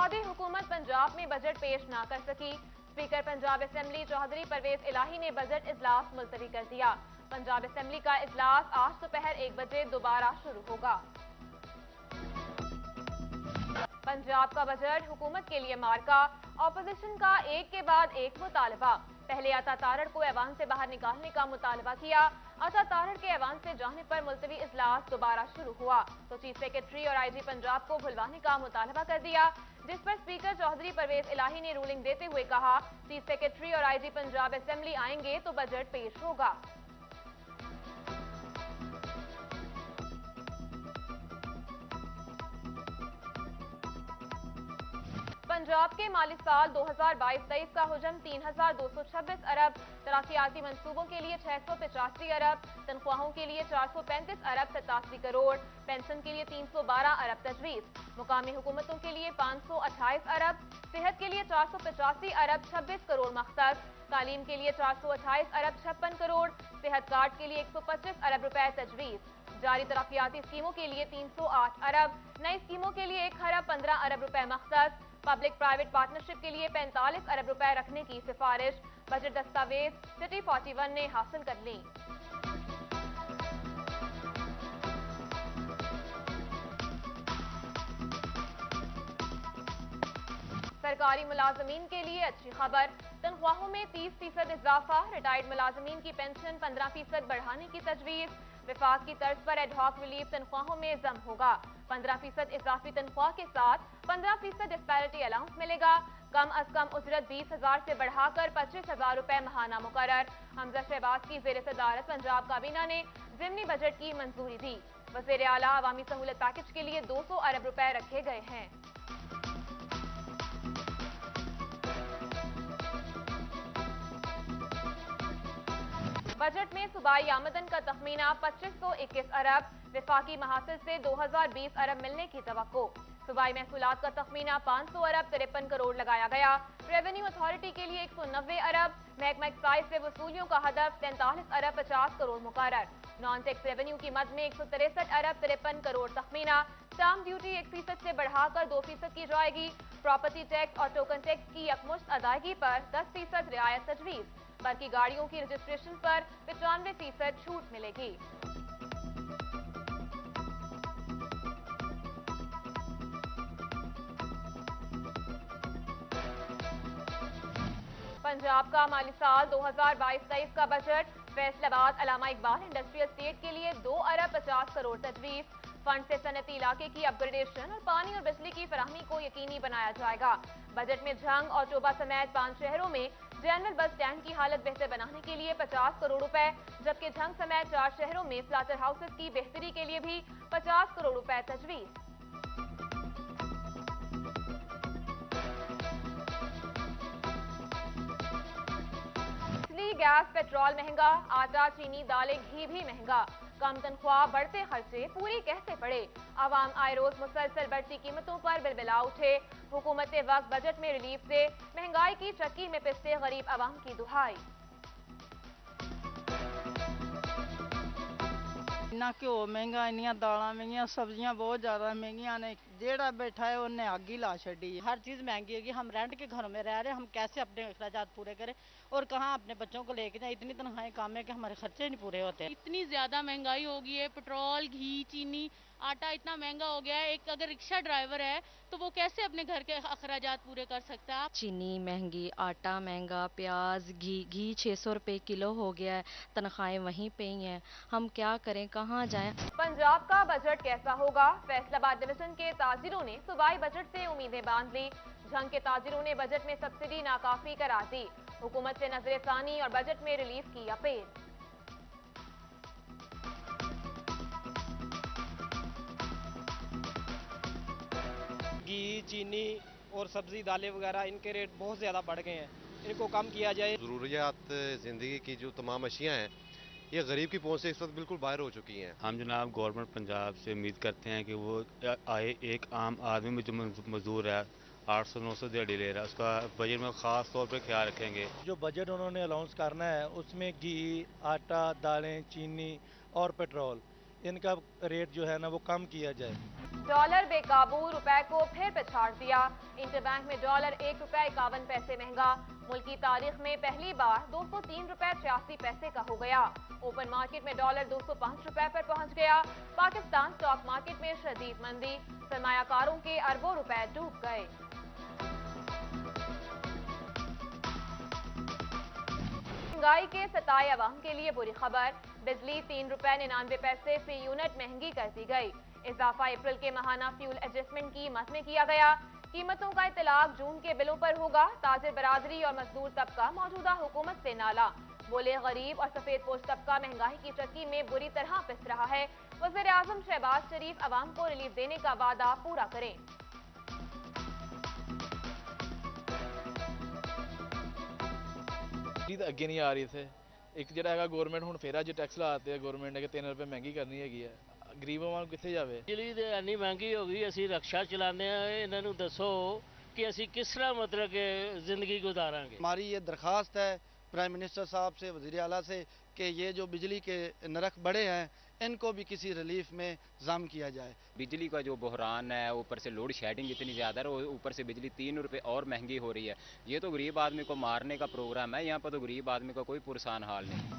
मोदी हुकूमत पंजाब में बजट पेश ना कर सकी। स्पीकर पंजाब असेंबली चौधरी परवेज इलाही ने बजट इजलास मुलतवी कर दिया। पंजाब असेंबली का इजलास आज दोपहर 1 बजे दोबारा शुरू होगा। पंजाब का बजट हुकूमत के लिए मार्का, ऑपोजिशन का एक के बाद एक मुतालबा। पहले अता तारड़ को ऐवान से बाहर निकालने का मुतालबा किया। अता तारड़ के ऐवान से जाने पर मुलतवी इजलास दोबारा शुरू हुआ तो चीफ सेक्रेटरी और IG पंजाब को भुलवाने का मुतालबा कर दिया, जिस पर स्पीकर चौधरी परवेज इलाही ने रूलिंग देते हुए कहा, चीफ सेक्रेटरी और IG पंजाब असेंबली आएंगे तो बजट पेश होगा। पंजाब के माली साल 2022-23 का हुजम 3,226 अरब, तरक्याती मंसूबों के लिए 685 अरब, तनख्वाहों के लिए 435 अरब 87 करोड़, पेंशन के लिए 312 अरब तजवीज़, मुकामी हुकूमतों के लिए 528 अरब, सेहत के लिए 485 अरब 26 करोड़ मख्तस, तालीम के लिए 428 अरब 56 करोड़, सेहत कार्ड के लिए 125 अरब रुपए तजवीज़, जारी तरक्याती स्कीमों के लिए 308 अरब, नई स्कीमों के लिए 1 खरब 15 अरब रुपए मख्तस, पब्लिक प्राइवेट पार्टनरशिप के लिए 45 अरब रुपए रखने की सिफारिश बजट दस्तावेज सिटी 41 ने हासिल कर ली। सरकारी मुलाजमीन के लिए अच्छी खबर, तनख्वाहों में 30% इजाफा, रिटायर्ड मुलाजमीन की पेंशन 15% बढ़ाने की तजवीज़, विफाक की तर्ज पर एडहॉक रिलीफ तनख्वाहों में जम होगा, 15% इजाफी तनख्वाह के साथ 15% डिस्पैरिटी अलाउंस मिलेगा, कम अज कम उजरत 20,000 से बढ़ाकर 25,000 रुपए महाना मुकर्रर। हमजा शहबाज की ज़ेर सदारत पंजाब काबीना ने ज़िमनी बजट की मंजूरी दी। वज़ीर आला अवामी सहूलत पैकेज के लिए 200 अरब रुपए रखे गए हैं। बजट में सूबाई आमदन का तखमीना 2521 अरब, विफाकी महासिल से 2020 अरब मिलने की तवक्को। सूबाई महसूलात का तखमीना 500 अरब 53 करोड़ लगाया गया। रेवेन्यू अथॉरिटी के लिए 190 अरब, महकमा एक्साइज से वसूलियों का हदफ 43 अरब 50 करोड़ मुकर्रर। नॉन टैक्स रेवेन्यू की मद में 163 अरब 53 करोड़ तखमीना। स्टाम्प ड्यूटी 1% से बढ़ाकर 2% की जाएगी। प्रॉपर्टी टैक्स और टोकन टैक्स की यकमुश्त अदायगी पर 10% रियायत तजवीज़। बाकी गाड़ियों की रजिस्ट्रेशन पर 95% छूट मिलेगी। पंजाब का माली साल 2022-23 का बजट, फैसलाबाद अल्लामा इकबाल इंडस्ट्रियल एस्टेट के लिए 2 अरब 50 करोड़ तजवीज़, फंड से सनती इलाके की अपग्रेडेशन और पानी और बिजली की फराहमी को यकीनी बनाया जाएगा। बजट में झंग और चोबा समेत 5 शहरों में जनरल बस स्टैंड की हालत बेहतर बनाने के लिए 50 करोड़ रुपए, जबकि झंग समेत 4 शहरों में स्लाटर हाउसेस की बेहतरी के लिए भी 50 करोड़ रुपए तजवीज़। गैस पेट्रोल महंगा, आटा चीनी दालें घी भी महंगा, कम तनख्वाह बढ़ते खर्चे पूरी कैसे पड़े, आवाम आए रोज मुसलसल बढ़ती कीमतों पर बिलबिला उठे, हुकूमत वक्त बजट में रिलीफ से महंगाई की चक्की में पिसते गरीब आवाम की दुहाई। इन्ना घ्यो महंगा, इन्नियां दालां महंगियां, सब्जियां बहुत ज्यादा महंगियां ने, जेड़ा बैठा है उन्हें आग ही ला छड़ी। हर चीज महंगी होगी, हम रेंट के घरों में रह रहे हैं, हम कैसे अपने अखराजात पूरे करें और कहाँ अपने बच्चों को लेके जाए। इतनी तनख्वाहें कम है कि हमारे खर्चे नहीं पूरे होते। इतनी ज्यादा महंगाई हो गई है, पेट्रोल घी चीनी आटा इतना महंगा हो गया है। एक अगर रिक्शा ड्राइवर है तो वो कैसे अपने घर के अखराजात पूरे कर सकता है। चीनी महंगी, आटा महंगा, प्याज घी 600 रुपए किलो हो गया है, तनख्वाहें वहीं पे ही हैं, हम क्या करें, कहाँ जाएं। पंजाब का बजट कैसा होगा, फैसलाबाद डिवीजन के ताजिरों ने सूबाई बजट से उम्मीदें बांध ली। झंग के ताजिरों ने बजट में सब्सिडी नाकाफी करार दी, हुकूमत से नजरसानी और बजट में रिलीफ की अपील। घी चीनी और सब्जी दालें वगैरह इनके रेट बहुत ज़्यादा बढ़ गए हैं, इनको कम किया जाए। ज़रूरियात ज़िंदगी की जो तमाम अशियाँ हैं ये गरीब की पहुंच से इस वक्त बिल्कुल बाहर हो चुकी हैं। हम जनाब गवर्नमेंट पंजाब से उम्मीद करते हैं कि वो आए, एक आम आदमी में जो मजदूर है 800-900 दिहाड़ी ले रहा है, उसका बजट में ख़ास तौर पर ख्याल रखेंगे। जो बजट उन्होंने अनाउंस करना है उसमें घी आटा दालें चीनी और पेट्रोल इनका रेट जो है ना वो कम किया जाए। डॉलर बेकाबू, रुपए को फिर पिछाड़ दिया। इंटरबैंक में डॉलर 1 रुपए 51 पैसे महंगा। मुल्की तारीख में पहली बार 203 रुपए 86 पैसे का हो गया। ओपन मार्केट में डॉलर 205 रुपए पर पहुंच गया। पाकिस्तान स्टॉक मार्केट में शदीद मंदी, सरमायाकारों के अरबों रुपए डूब गए। महंगाई के सताए अवाम के लिए बुरी खबर, बिजली 3 रुपए 99 पैसे फी यूनिट महंगी कर दी गई। इजाफा अप्रैल के माहाना फ्यूल एडजस्टमेंट कीमत में किया गया। कीमतों का इतलाक जून के बिलों पर होगा। ताजिर बरादरी और मजदूर तबका मौजूदा हुकूमत से नाला। बोले गरीब और सफेद पोश तबका महंगाई की चक्की में बुरी तरह पिस रहा है। वज़ीर आज़म शहबाज शरीफ अवाम को रिलीफ देने का वादा पूरा करें। ਅੱਗੇ ਨਹੀਂ ਆ ਰਹੀ थे ਇੱਕ ਜਿਹੜਾ ਹੈਗਾ ਗਵਰਨਮੈਂਟ ਹੁਣ ਫੇਰ ਅੱਜ ਟੈਕਸ ਲਾਤੇ ਆ ਗਵਰਨਮੈਂਟ ਨੇ ਕਿ 3 ਰੁਪਏ ਮਹਿੰਗੀ ਕਰਨੀ ਹੈਗੀ ਹੈ ਗਰੀਬ ਆਵਾਮ ਕਿੱਥੇ ਜਾਵੇ ਬਿਜਲੀ ਤੇ ਇੰਨੀ ਮਹਿੰਗੀ ਹੋ ਗਈ ਅਸੀਂ ਰਕਸ਼ਾ ਚਲਾਉਂਦੇ ਆ ਇਹਨਾਂ ਨੂੰ ਦੱਸੋ कि ਅਸੀਂ किस तरह मतलब कि ज़िंदगी गुजारांगे। हमारी ये दरख्वास्त है प्राइम मिनिस्टर साहब से, वज़ीर आला से कि ये जो बिजली के नरख बढ़े हैं इनको भी किसी रिलीफ में ज़ाम किया जाए। बिजली का जो बहरान है, ऊपर से लोड शेडिंग इतनी ज़्यादा है, ऊपर से बिजली 3 रुपए और महंगी हो रही है। ये तो गरीब आदमी को मारने का प्रोग्राम है। यहाँ पर तो गरीब आदमी का कोई पुरसान हाल नहीं।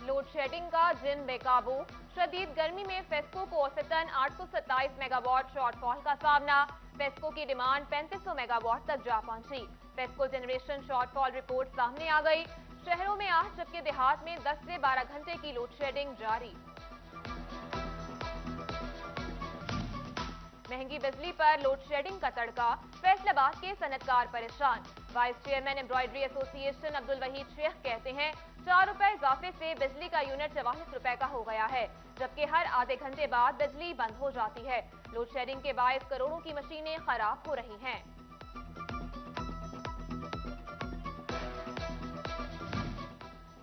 लोड शेडिंग का जिन बेकाबू, शदीद गर्मी में फेस्को को औसतन 827 मेगावाट शॉर्टफॉल का सामना। फेस्को की डिमांड 3500 मेगावाट तक जा पहुंची। फेस्को जनरेशन शॉर्टफॉल रिपोर्ट सामने आ गई। शहरों में 8 जबकि देहात में 10 से 12 घंटे की लोड शेडिंग जारी। महंगी बिजली पर लोड शेडिंग का तड़का, फैसलाबाद के सनतकार परेशान। Vice chairman embroidery association Abdul Wahid Sheikh कहते हैं 4 रुपए इजाफे से बिजली का यूनिट 44 रुपए का हो गया है, जबकि हर आधे घंटे बाद बिजली बंद हो जाती है। लोड शेडिंग के बायस करोड़ों की मशीनें खराब हो रही हैं।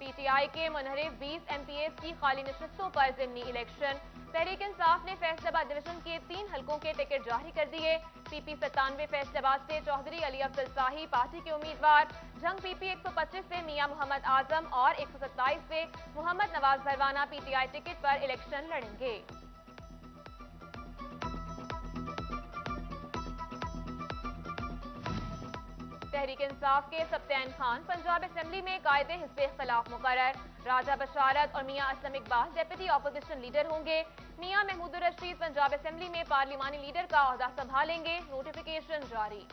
पीटीआई के मुनहरिफ 20 एमपीएस की खाली नशस्तों पर जिमनी इलेक्शन। तहरीक इंसाफ ने फैसलाबाद डिवीजन के 3 हलकों के टिकट जारी कर दिए। पीपी 97 फैसलाबाद से चौधरी अली अफजल शाही पार्टी के उम्मीदवार, जंग पीपी 125 से मियां मोहम्मद आजम और 127 से मोहम्मद नवाज भरवाना पीटीआई टिकट पर इलेक्शन लड़ेंगे। तहरीक इंसाफ के सब्तैन खान पंजाब असेंबली में कायदे हिस्से इख्तलाफ मुकर्रर। राजा बशारत और Mian Aslam Iqbal deputy opposition leader होंगे। मियां महमूदुर रशीद पंजाब असेंबली में पार्लिमानी लीडर का ओहदा संभालेंगे। नोटिफिकेशन जारी।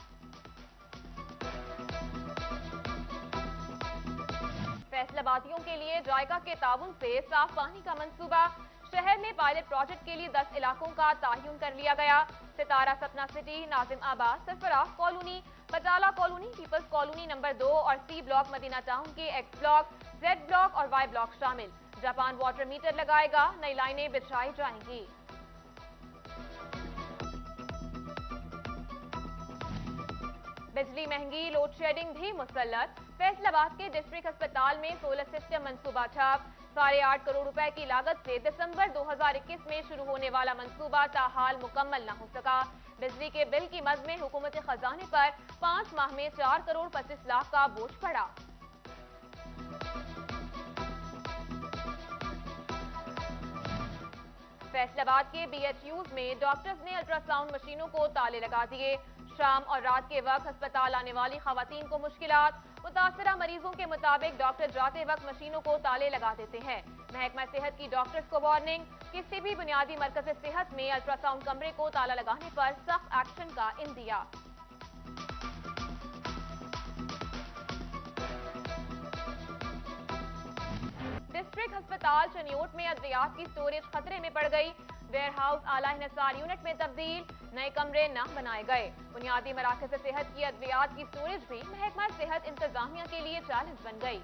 फैसलाबादियों के लिए जायका के ताउन से साफ पानी का मंसूबा। शहर में पायलट प्रोजेक्ट के लिए 10 इलाकों का तायुन कर लिया गया। सितारा सपना city, Nazimabad, Sarfaraz colony, Batala colony, people's colony number 2 और सी ब्लॉक, मदीना टाउन के एक्स ब्लॉक, जेड ब्लॉक और वाई ब्लॉक शामिल। जापान वाटर मीटर लगाएगा। नई लाइनें बिछाई जाएंगी। बिजली महंगी, लोड शेडिंग भी मुसल्लत। फैसलाबाद के डिस्ट्रिक्ट अस्पताल में सोलर सिस्टम मंसूबा ठप। 8.5 करोड़ रुपए की लागत से दिसंबर 2021 में शुरू होने वाला मंसूबा ताहाल मुकम्मल न हो सका। बिजली के बिल की मद में हुकूमत खजाने पर 5 माह में 4 करोड़ 25 लाख का बोझ पड़ा। फैसलाबाद के बीएचयूज में डॉक्टर्स ने अल्ट्रासाउंड मशीनों को ताले लगा दिए। शाम और रात के वक्त अस्पताल आने वाली खवातीन को मुश्किलात। मुतासरा मरीजों के मुताबिक डॉक्टर जाते वक्त मशीनों को ताले लगा देते हैं। महकमा सेहत की डॉक्टर्स को वार्निंग, किसी भी बुनियादी मरकज सेहत में अल्ट्रासाउंड कमरे को ताला लगाने पर सख्त एक्शन का इंदिया। डिस्ट्रिक्ट अस्पताल चनियोट में अद्वियात की स्टोरेज खतरे में पड़ गई। वेयरहाउस आला हिसार यूनिट में तब्दील, नए कमरे न बनाए गए। बुनियादी मराकज़ सेहत की अद्वियात की स्टोरेज भी महकमा सेहत इंतजामिया के लिए चैलेंज बन गई।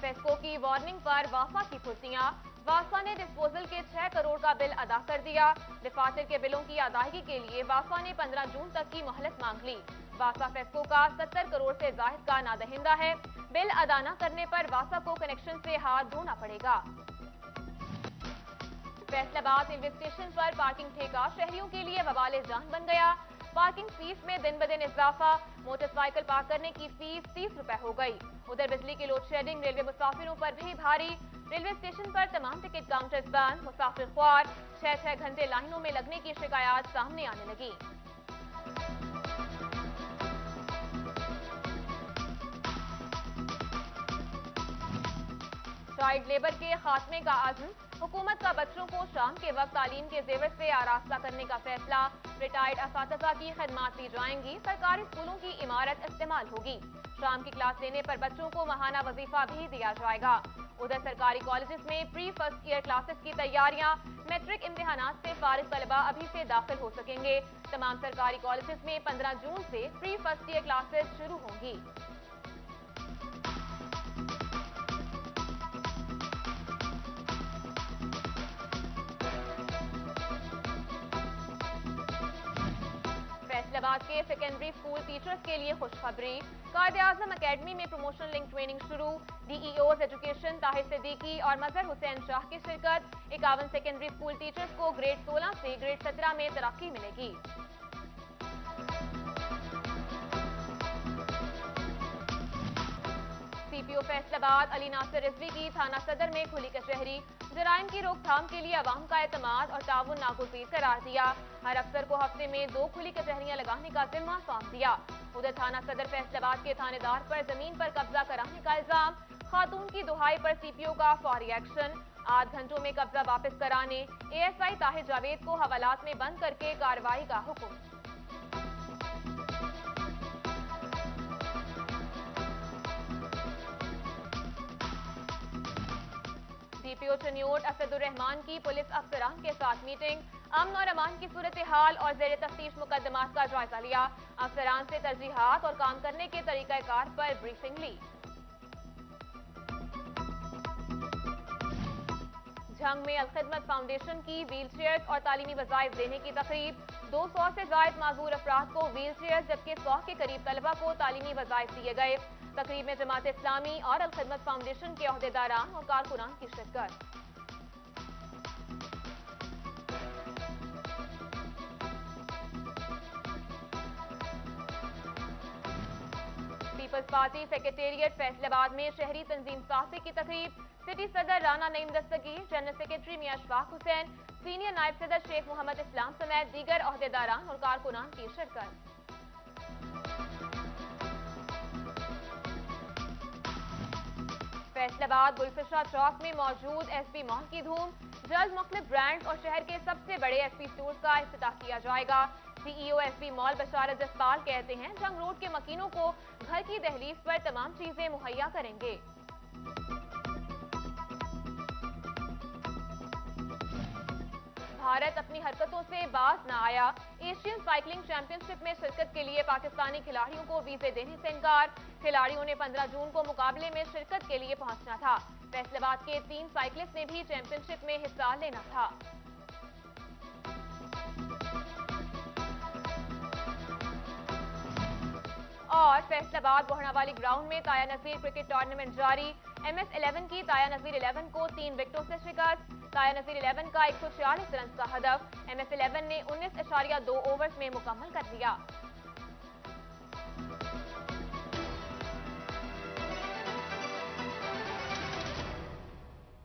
फेस्को की वार्निंग पर वाफा की फुर्तियां। वाफा ने डिस्पोजल के 6 करोड़ का बिल अदा कर दिया। दफातर के बिलों की अदायगी के लिए वाफा ने 15 जून तक की मोहलत मांग ली। वासा फेस्को का 70 करोड़ से जायद का नादहिंदा है। बिल अदा न करने पर वासा को कनेक्शन से हाथ धोना पड़ेगा। फैसलाबाद रेलवे स्टेशन पर पार्किंग ठेका शहरियों के लिए वबाले जान बन गया। पार्किंग फीस में दिन ब दिन इजाफा। मोटरसाइकिल पार्क करने की फीस 30 रुपए हो गई। उधर बिजली की लोड शेडिंग रेलवे मुसाफिरों पर भी भारी। रेलवे स्टेशन पर तमाम टिकट काउंटर्स बंद, मुसाफिर ख्वार, 6-6 घंटे लाइनों में लगने की शिकायत सामने आने लगी। चाइल्ड लेबर के खात्मे का आज़म, हुकूमत का बच्चों को शाम के वक्त तालीम के जेवर से आरास्ता करने का फैसला। रिटायर्ड असातिज़ा की खदमात दी जाएंगी, सरकारी स्कूलों की इमारत इस्तेमाल होगी। शाम की क्लास लेने पर बच्चों को माहाना वजीफा भी दिया जाएगा। उधर सरकारी कॉलेजेस में प्री फर्स्ट ईयर क्लासेस की तैयारियां, मैट्रिक इम्तिहानात से फारिग तलबा अभी से दाखिल हो सकेंगे। तमाम सरकारी कॉलेजेस में 15 जून से प्री फर्स्ट ईयर क्लासेस शुरू होंगी। फैसलाबाद के सेकेंडरी स्कूल टीचर्स के लिए खुशखबरी, कायद-ए-आज़म अकेडमी में प्रमोशन लिंक ट्रेनिंग शुरू। डीईओज एजुकेशन ताहिर सिद्दीकी और मजहर हुसैन शाह की शिरकत। 51 सेकेंडरी स्कूल टीचर्स को ग्रेड 16 से ग्रेड 17 में तरक्की मिलेगी। सीपीओ फैसलाबाद अली नासिर रिजवी की थाना सदर में खुली कचहरी। जराइम की रोकथाम के लिए अवाम का एतमाद और ताउन नागुज़ीर करार दिया। हर अफसर को हफ्ते में 2 खुली कचहरियां लगाने का जिम्मा सौंप दिया। उधर थाना सदर फैसलाबाद के थानेदार पर जमीन पर कब्जा कराने का इल्जाम, खातून की दुहाई पर सीपीओ का फौरी एक्शन। 8 घंटों में कब्जा वापस कराने एएसआई ताहिर जावेद को हवालात में बंद करके कार्रवाई का हुक्म। डीपीओ चनियोट असदुर रहमान की पुलिस अफसरान के साथ मीटिंग, अमन और अमान की सूरत हाल और जेर तफ्तीश मुकदमात का जायजा लिया। अफसरान से तरजीहात और काम करने के तरीकाकार पर ब्रीफिंग ली। झंग में अलखिदमत फाउंडेशन की व्हील चेयर्स और तालीमी वज़ाइफ देने की तकरीब। 200 से जायद माजूर अफराद को व्हील चेयर्स जबकि 100 के करीब तलबा को तालीमी वज़ाइफ दिए गए। तकरीब में जमात इस्लामी और अलखिदमत फाउंडेशन के अहदेदारान और कारकुनान की शिरकत। पीपल्स पार्टी सेक्रेटेरिएट फैसलाबाद में शहरी तंजीम साज़ी की तकरीब। सिटी सदर राना नईम दस्तगीर, जनरल सेक्रेटरी मियां अशफाक हुसैन, सीनियर नायब सदर शेख मोहम्मद इस्लाम समेत दीगर अहदेदारान और कारकुनान की शिरकत। फैसलाबाद गुलफिशा चौक में मौजूद एसपी मॉल की धूम। जल्द मुख्तलिफ ब्रांड्स और शहर के सबसे बड़े एसपी स्टोर्स का इफ्तिताह किया जाएगा। सीईओ एसपी मॉल बशारत जसपाल कहते हैं जंग रोड के मकीनों को घर की दहलीज पर तमाम चीजें मुहैया करेंगे। भारत अपनी हरकतों से बाज न आया। एशियन साइकिलिंग चैंपियनशिप में शिरकत के लिए पाकिस्तानी खिलाड़ियों को वीजे देने से इनकार। खिलाड़ियों ने 15 जून को मुकाबले में शिरकत के लिए पहुंचना था। फैसलाबाद के 3 साइकिलिस्ट ने भी चैंपियनशिप में हिस्सा लेना था। और फैसलाबाद बोहड़ावाली ग्राउंड में ताया नजीर क्रिकेट टूर्नामेंट जारी। MS11 की ताया नजीर 11 को 3 विकेटों से शिकस्त। ताया नजीर 11 का 146 रन का हदफ MS11 ने 19.2 ओवर्स में मुकम्मल कर दिया।